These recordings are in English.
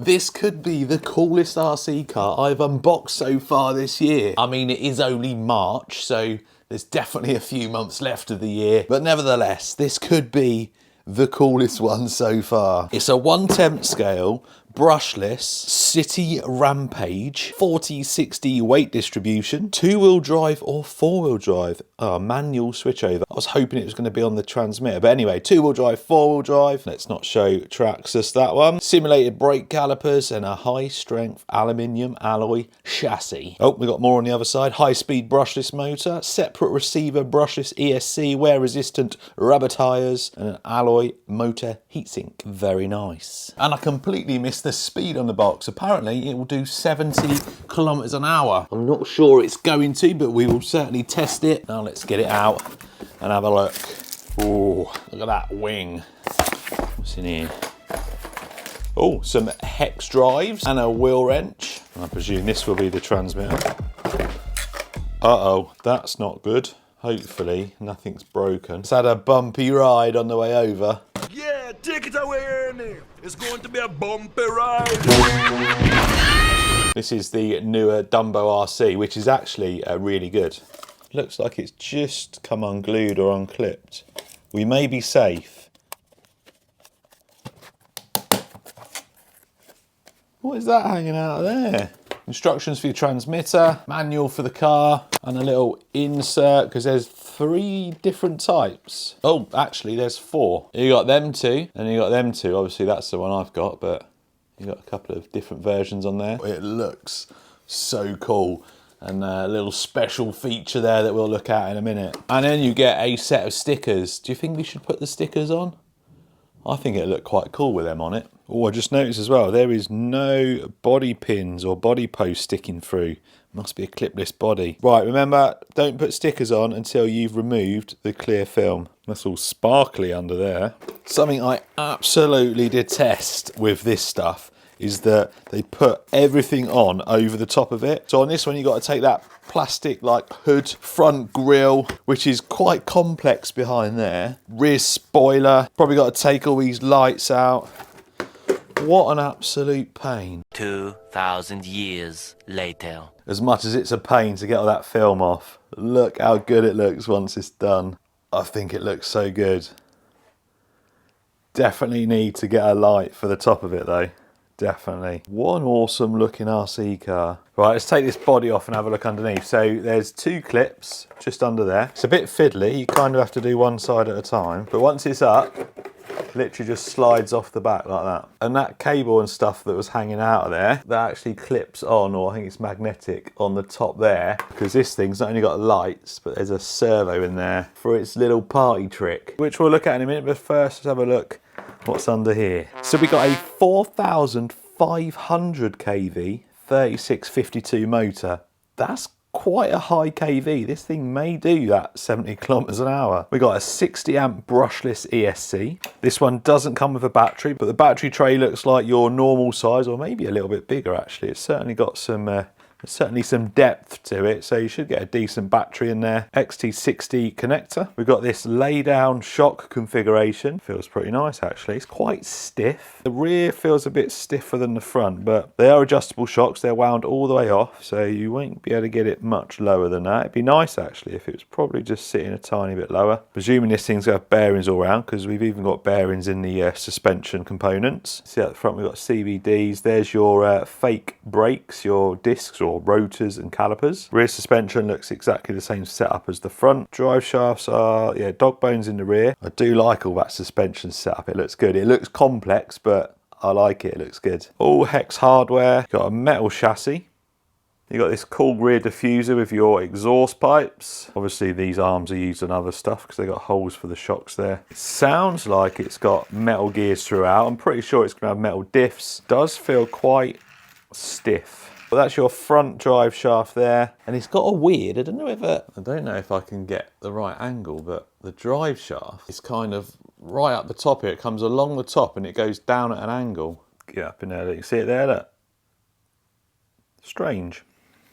This could be the coolest RC car I've unboxed so far this year. I mean, it is only March, so there's definitely a few months left of the year. But nevertheless, this could be the coolest one so far. It's a 1/10 scale, brushless, city rampage, 40/60 weight distribution, 2-wheel drive or 4-wheel drive. Manual switchover. I was hoping it was going to be on the transmitter, but anyway, 2-wheel drive, 4-wheel drive. Let's not show tracks, just that one. Simulated brake calipers and a high-strength aluminium alloy chassis. Oh, we got more on the other side. High-speed brushless motor, separate receiver, brushless ESC, wear-resistant rubber tyres, and an alloy motor heatsink. Very nice. And I completely missed the speed on the box. Apparently, it will do 70 kilometers an hour. I'm not sure it's going to, but we will certainly test it. Now let's get it out and have a look. Oh, look at that wing. What's in here? Oh, some hex drives and a wheel wrench. I presume this will be the transmitter. Uh-oh, that's not good. Hopefully nothing's broken. It's had a bumpy ride on the way over. Yeah, take it away, Ernie. It's going to be a bumpy ride. This is the newer Dumbo RC, which is actually really good. Looks like it's just come unglued or unclipped. We may be safe. What is that hanging out of there? Instructions for your transmitter, manual for the car, and a little insert, because there's 3 different types. Oh, actually there's 4. You got them 2, and you got them 2. Obviously that's the one I've got, but you got a couple of different versions on there. It looks so cool. And a little special feature there that we'll look at in a minute. And then you get a set of stickers. Do you think we should put the stickers on? I think it'd look quite cool with them on it. Oh, I just noticed as well, there is no body pins or body posts sticking through. Must be a clipless body. Right, remember, don't put stickers on until you've removed the clear film. That's all sparkly under there. Something I absolutely detest with this stuff is that they put everything on over the top of it. So on this one, you've got to take that plastic like hood, front grille, which is quite complex behind there. Rear spoiler, probably got to take all these lights out. What an absolute pain. 2,000 years later. As much as it's a pain to get all that film off, look how good it looks once it's done. I think it looks so good. Definitely need to get a light for the top of it though. Definitely. What an awesome looking RC car. Right, let's take this body off and have a look underneath. So there's 2 clips just under there. It's a bit fiddly, you kind of have to do one side at a time. But once it's up, literally just slides off the back like that. And that cable and stuff that was hanging out of there, that actually clips on, or I think it's magnetic, on the top there. Because this thing's not only got lights, but there's a servo in there for its little party trick, which we'll look at in a minute. But first, let's have a look what's under here. So we got a 4,500 kV 3652 motor. That's quite a high kV. This thing may do that 70 kilometers an hour. We got a 60 amp brushless ESC. This one doesn't come with a battery, but the battery tray looks like your normal size, or maybe a little bit bigger actually. It's certainly got some certainly some depth to it, so you should get a decent battery in there. XT60 connector. We've got this lay down shock configuration. Feels pretty nice actually. It's quite stiff. The rear feels a bit stiffer than the front, but they are adjustable shocks. They're wound all the way off, so you won't be able to get it much lower than that. It'd be nice actually if it was probably just sitting a tiny bit lower. Presuming this thing's got bearings all around, because we've even got bearings in the suspension components. See at the front we've got CVDs. There's your fake brakes, your discs or rotors and calipers. Rear suspension looks exactly the same setup as the front. Drive shafts are, yeah, dog bones in the rear. I do like all that suspension setup. It looks good. It looks complex, but I like it. It looks good. All hex hardware. Got a metal chassis. You got this cool rear diffuser with your exhaust pipes. Obviously these arms are used on other stuff because they got holes for the shocks there. It sounds like it's got metal gears throughout. I'm pretty sure it's going to have metal diffs. Does feel quite stiff. Well, that's your front drive shaft there. And it's got a weird, I don't know if I can get the right angle, but the drive shaft is kind of right up the top here. It comes along the top and it goes down at an angle. Get up in there, you can see it there, look. Strange.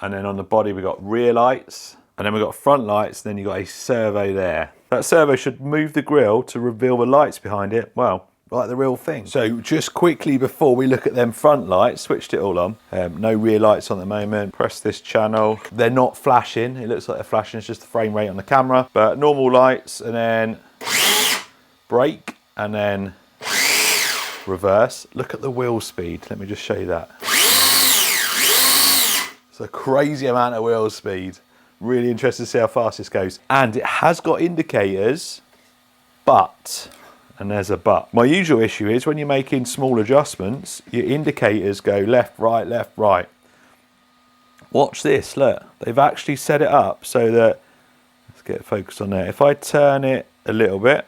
And then on the body we've got rear lights, and then we've got front lights, and then you've got a servo there. That servo should move the grille to reveal the lights behind it. Well, like the real thing. So just quickly before we look at them front lights, switched it all on. No rear lights on at the moment. Press this channel. They're not flashing. It looks like they're flashing. It's just the frame rate on the camera. But normal lights, and then brake, and then reverse. Look at the wheel speed. Let me just show you that. It's a crazy amount of wheel speed. Really interested to see how fast this goes. And it has got indicators, but, and there's a but. My usual issue is when you're making small adjustments, your indicators go left, right, left, right. Watch this, look. They've actually set it up so that, let's get focused on there. If I turn it a little bit,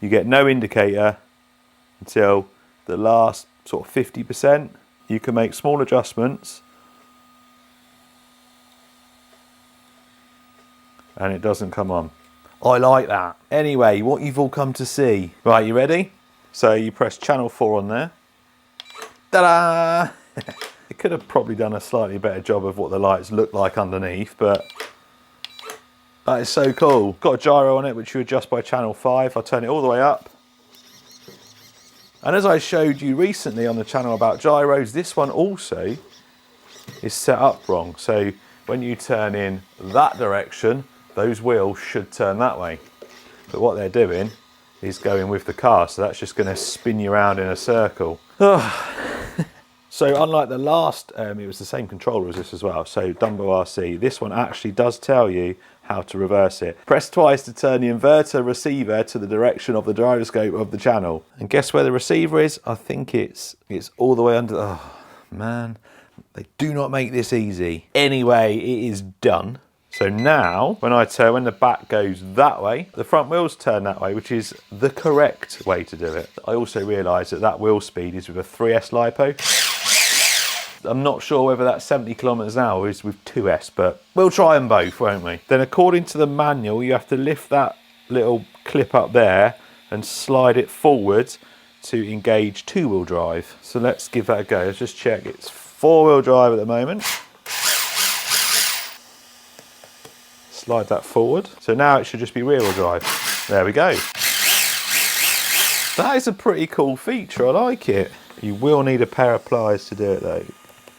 you get no indicator until the last sort of 50%. You can make small adjustments and it doesn't come on. I like that. Anyway, what you've all come to see. Right, you ready? So you press channel 4 on there. Ta-da! It could have probably done a slightly better job of what the lights look like underneath, but that is so cool. Got a gyro on it, which you adjust by channel 5. I'll turn it all the way up. And as I showed you recently on the channel about gyros, this one also is set up wrong. So when you turn in that direction, those wheels should turn that way. But what they're doing is going with the car, so that's just going to spin you around in a circle. So unlike the last, it was the same controller as this as well, so Dumbo RC, this one actually does tell you how to reverse it. Press twice to turn the inverter receiver to the direction of the gyroscope of the channel. And guess where the receiver is? I think it's all the way under, oh man, they do not make this easy. Anyway, it is done. So now, when the back goes that way, the front wheels turn that way, which is the correct way to do it. I also realised that that wheel speed is with a 3S LiPo. I'm not sure whether that's 70 kilometers an hour is with 2S, but we'll try them both, won't we? Then according to the manual, you have to lift that little clip up there and slide it forward to engage 2-wheel drive. So let's give that a go. Let's just check. It's 4-wheel drive at the moment. Slide that forward. So now it should just be rear-wheel drive. There we go. That is a pretty cool feature. I like it. You will need a pair of pliers to do it though.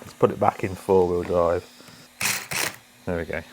Let's put it back in 4-wheel drive. There we go.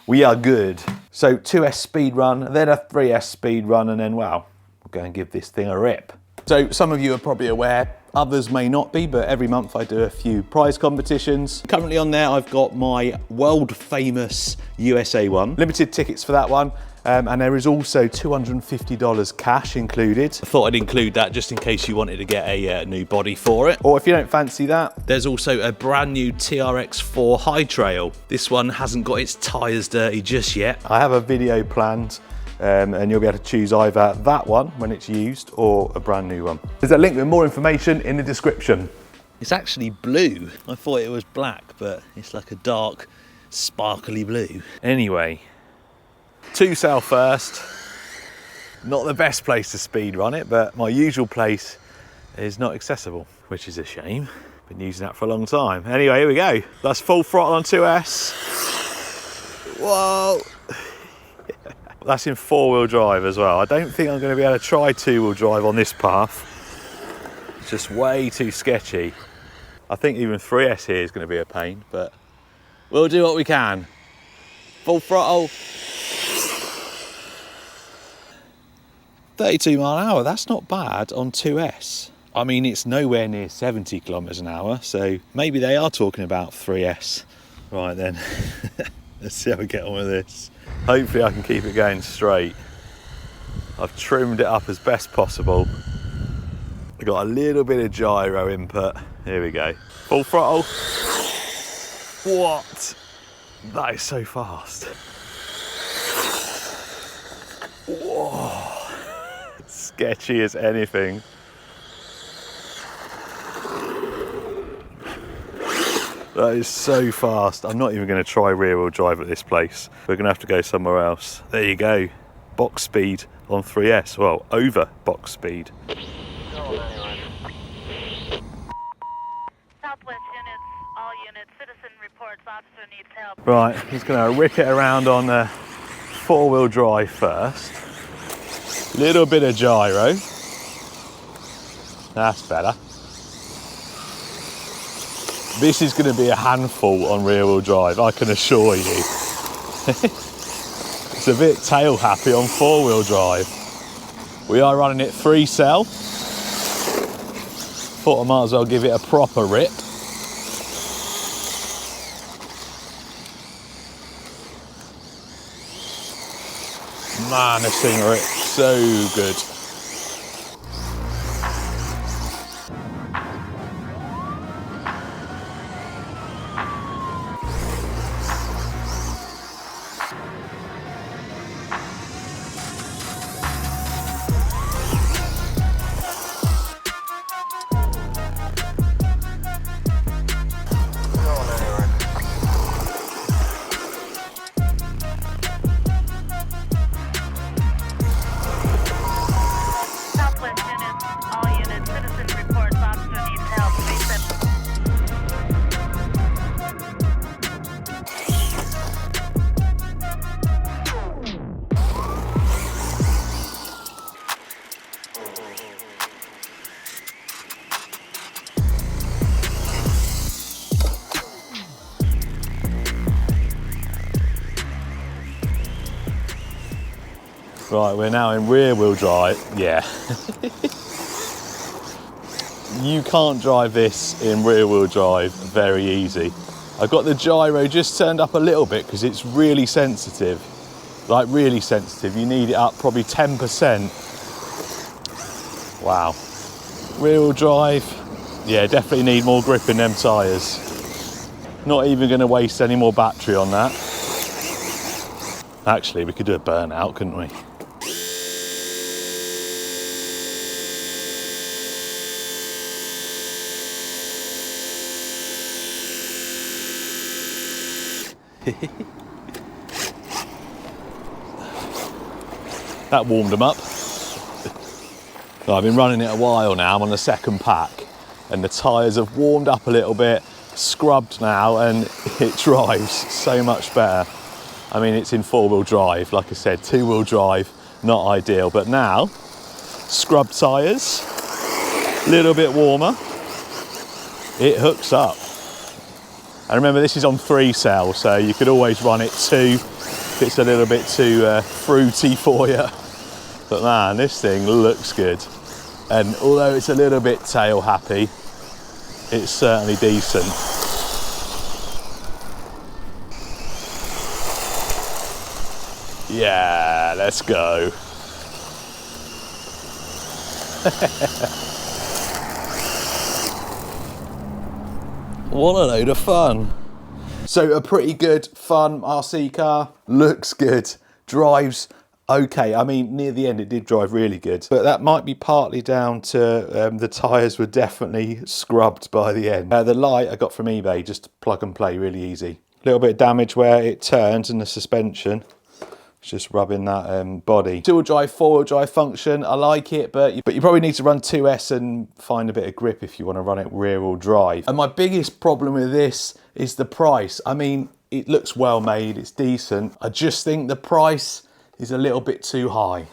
We are good. So 2S speed run, then a 3S speed run, and then, wow, we'll go and give this thing a rip. So some of you are probably aware, others may not be, but every month I do a few prize competitions. Currently on there, I've got my world famous USA one. Limited tickets for that one. And there is also $250 cash included. I thought I'd include that just in case you wanted to get a new body for it. Or if you don't fancy that, there's also a brand new TRX4 High Trail. This one hasn't got its tyres dirty just yet. I have a video planned and you'll be able to choose either that one when it's used or a brand new one. There's a link with more information in the description. It's actually blue. I thought it was black, but it's like a dark, sparkly blue. Anyway, to sell first. Not the best place to speed run it, but my usual place is not accessible, which is a shame. Been using that for a long time. Anyway, here we go. That's full throttle on 2S. Whoa. That's in 4-wheel drive as well. I don't think I'm going to be able to try 2-wheel drive on this path. It's just way too sketchy. I think even 3S here is going to be a pain, but we'll do what we can. Full throttle. 32 mile an hour, that's not bad on 2S. I mean, it's nowhere near 70 kilometers an hour, so maybe they are talking about 3S. Right then, let's see how we get on with this. Hopefully I can keep it going straight. I've trimmed it up as best possible. I've got a little bit of gyro input. Here we go. Full throttle. What? That is so fast. Whoa. Sketchy as anything. That is so fast. I'm not even going to try rear-wheel drive at this place. We're going to have to go somewhere else. There you go. Box speed on 3S. Well, over box speed. Southwest units, all units, citizen reports officer needs help. Right, just going to rip it around on 4-wheel drive first. Little bit of gyro. That's better. This is going to be a handful on rear wheel drive, I can assure you. It's a bit tail happy on 4-wheel drive. We are running it 3-cell. Thought I might as well give it a proper rip. Man, this thing rips so good. Southwest units, all units, citizen reports officer needs help. 37. Right, we're now in rear wheel drive. Yeah. You can't drive this in rear wheel drive very easy. I've got the gyro just turned up a little bit because it's really sensitive. Like really sensitive. You need it up probably 10%. Wow. Rear wheel drive. Yeah, definitely need more grip in them tyres. Not even going to waste any more battery on that. Actually, we could do a burnout, couldn't we? That warmed them up. So I've been running it a while now, I'm on the second pack, and the tyres have warmed up a little bit, scrubbed now, and it drives so much better. I mean, it's in 4-wheel drive, like I said, 2-wheel drive, not ideal, but now, scrubbed tyres, a little bit warmer, it hooks up. And remember, this is on 3-cell, so you could always run it 2 if it's a little bit too fruity for you. But man, this thing looks good. And although it's a little bit tail happy, it's certainly decent. Yeah, let's go. What a load of fun. So a pretty good, fun RC car. Looks good, drives okay. I mean, near the end it did drive really good, but that might be partly down to the tyres were definitely scrubbed by the end. The light I got from eBay, just plug and play, really easy. A little bit of damage where it turns in the suspension. It's just rubbing that body. 2-wheel drive, 4-wheel drive function, I like it, but you probably need to run 2S and find a bit of grip if you want to run it rear-wheel drive. And my biggest problem with this is the price. I mean, it looks well made, it's decent. I just think the price is a little bit too high.